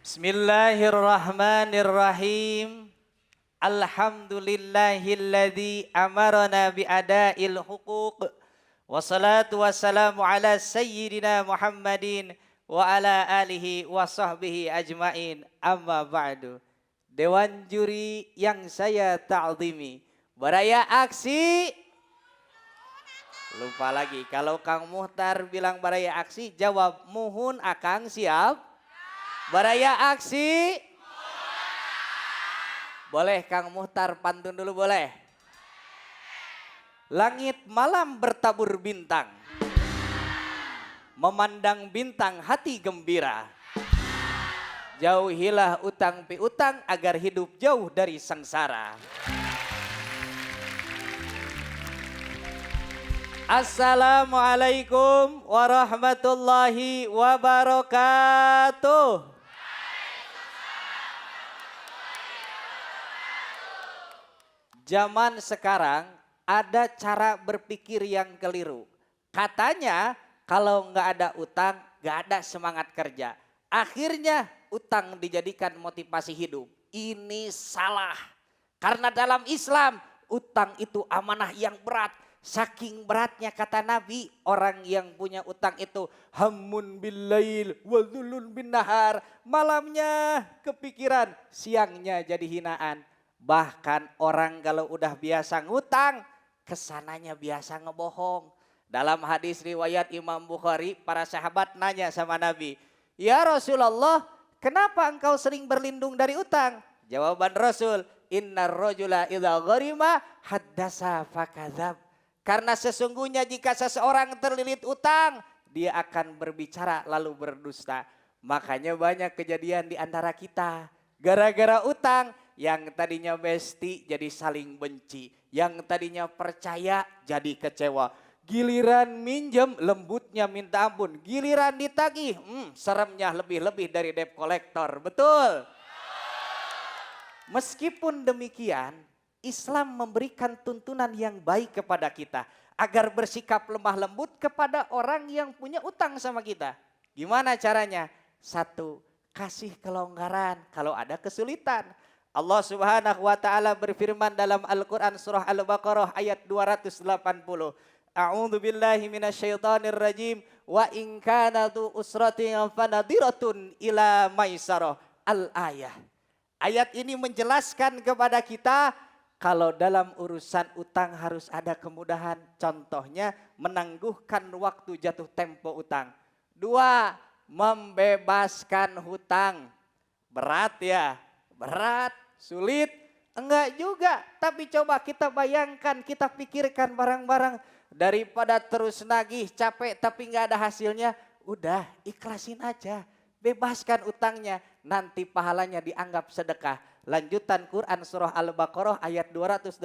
Bismillahirrahmanirrahim. Alhamdulillahilladzi amarana biada'il huquq. Wassalatu wassalamu ala sayyidina Muhammadin wa ala alihi wa sahbihi ajmain. Amma ba'du. Dewan juri yang saya ta'zimi. Baraya aksi. Lupa lagi. Kalau Kang Muhtar bilang baraya aksi, jawab muhun akang siap. Baraya aksi. Boleh Kang Muhtar pantun dulu boleh. Langit malam bertabur bintang. Memandang bintang hati gembira. Jauhilah utang piutang agar hidup jauh dari sengsara. Assalamualaikum warahmatullahi wabarakatuh. Zaman sekarang ada cara berpikir yang keliru. Katanya kalau nggak ada utang, nggak ada semangat kerja. Akhirnya utang dijadikan motivasi hidup. Ini salah. Karena dalam Islam utang itu amanah yang berat. Saking beratnya kata Nabi, orang yang punya utang itu hammun billail wa dhulun bin nahar. Malamnya kepikiran, siangnya jadi hinaan. Bahkan orang kalau udah biasa ngutang, kesananya biasa ngebohong. Dalam hadis riwayat Imam Bukhari, para sahabat nanya sama Nabi, "Ya Rasulullah, kenapa engkau sering berlindung dari utang?" Jawaban Rasul, "Innar rajula idza gharima haddasa fakadzab." Karena sesungguhnya jika seseorang terlilit utang, dia akan berbicara lalu berdusta. Makanya banyak kejadian di antara kita gara-gara utang. Yang tadinya besti jadi saling benci. Yang tadinya percaya jadi kecewa. Giliran minjem lembutnya minta ampun. Giliran ditagih seremnya lebih-lebih dari debt collector. Betul? Meskipun demikian, Islam memberikan tuntunan yang baik kepada kita. Agar bersikap lemah lembut kepada orang yang punya utang sama kita. Gimana caranya? Satu, kasih kelonggaran kalau ada kesulitan. Allah Subhanahu wa taala berfirman dalam Al-Qur'an surah Al-Baqarah ayat 280. A'udzu billahi minasyaitonir rajim wa in kana tu usratin fanadiratun ila maisarah. Al-ayah. Ayat ini menjelaskan kepada kita kalau dalam urusan utang harus ada kemudahan. Contohnya menangguhkan waktu jatuh tempo utang. Dua, membebaskan hutang. Berat ya? Berat, sulit, enggak juga. Tapi coba kita bayangkan, kita pikirkan barang-barang. Daripada terus nagih, capek tapi enggak ada hasilnya. Udah, ikhlasin aja. Bebaskan utangnya. Nanti pahalanya dianggap sedekah. Lanjutan Quran surah Al-Baqarah ayat 280.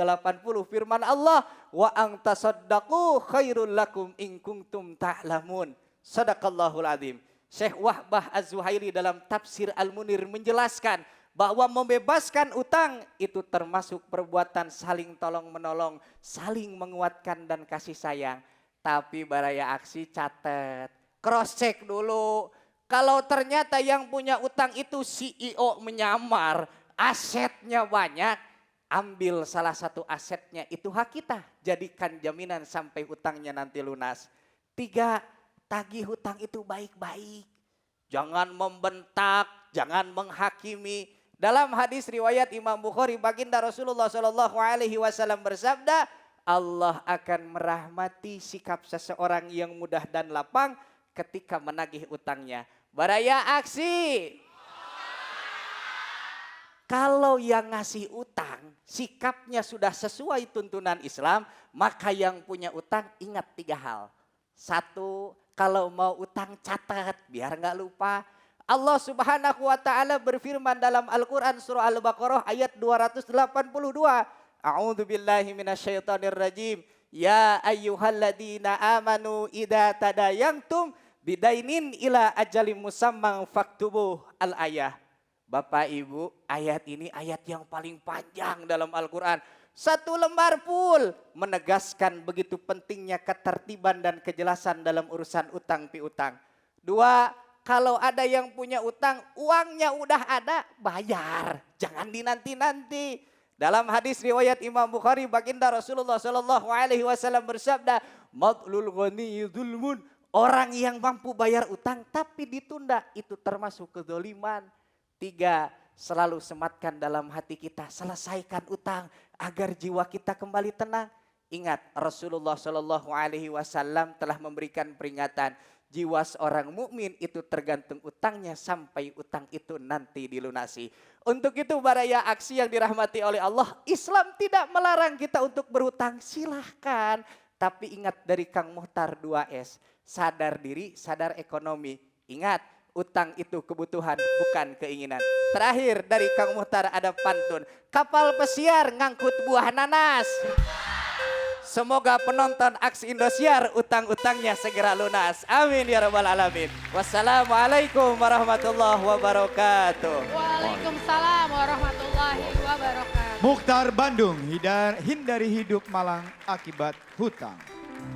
Firman Allah, wa ang tasaddaqu khairul lakum in kuntum ta'lamun. Sadaqallahul azim. Syekh Wahbah Az-Zuhairi dalam tafsir Al-Munir menjelaskan bahwa membebaskan utang itu termasuk perbuatan saling tolong menolong, saling menguatkan dan kasih sayang. Tapi baraya aksi catat, cross check dulu. Kalau ternyata yang punya utang itu CEO menyamar, asetnya banyak, ambil salah satu asetnya, itu hak kita. Jadikan jaminan sampai utangnya nanti lunas. Tiga, tagih hutang itu baik-baik. Jangan membentak, jangan menghakimi. Dalam hadis riwayat Imam Bukhari, baginda Rasulullah SAW bersabda, Allah akan merahmati sikap seseorang yang mudah dan lapang ketika menagih utangnya. Baraya aksi. Kalau yang ngasih utang, sikapnya sudah sesuai tuntunan Islam, maka yang punya utang ingat 3 hal. Satu, kalau mau utang catat biar nggak lupa. Allah Subhanahu wa taala berfirman dalam Al-Qur'an surah Al-Baqarah ayat 282. A'udzu billahi minasyaitonir rajim. Ya ayyuhalladzina amanu idza tadayantum bidainin ila ajalim musamman faktubuh al-ayah. Bapak Ibu, ayat ini ayat yang paling panjang dalam Al-Qur'an. 1 lembar full menegaskan begitu pentingnya ketertiban dan kejelasan dalam urusan utang piutang. 2, kalau ada yang punya utang, uangnya udah ada, bayar. Jangan dinanti-nanti. Dalam hadis riwayat Imam Bukhari, baginda Rasulullah Shallallahu Alaihi Wasallam bersabda, "Matlul ghani dzulmun." Orang yang mampu bayar utang tapi ditunda, itu termasuk kezaliman. 3, selalu sematkan dalam hati kita, selesaikan utang agar jiwa kita kembali tenang. Ingat, Rasulullah Shallallahu Alaihi Wasallam telah memberikan peringatan, jiwa seorang mukmin itu tergantung utangnya sampai utang itu nanti dilunasi. Untuk itu baraya aksi yang dirahmati oleh Allah, Islam tidak melarang kita untuk berhutang, silahkan. Tapi ingat dari Kang Muhtar 2S, sadar diri, sadar ekonomi. Ingat, utang itu kebutuhan, bukan keinginan. Terakhir dari Kang Muhtar ada pantun, kapal pesiar ngangkut buah nanas. Semoga penonton aksi Indosiar utang-utangnya segera lunas. Amin ya rabbal alamin. Wassalamualaikum warahmatullahi wabarakatuh. Waalaikumsalam warahmatullahi wabarakatuh. Mukhtar Bandung, hindari hidup malang akibat hutang.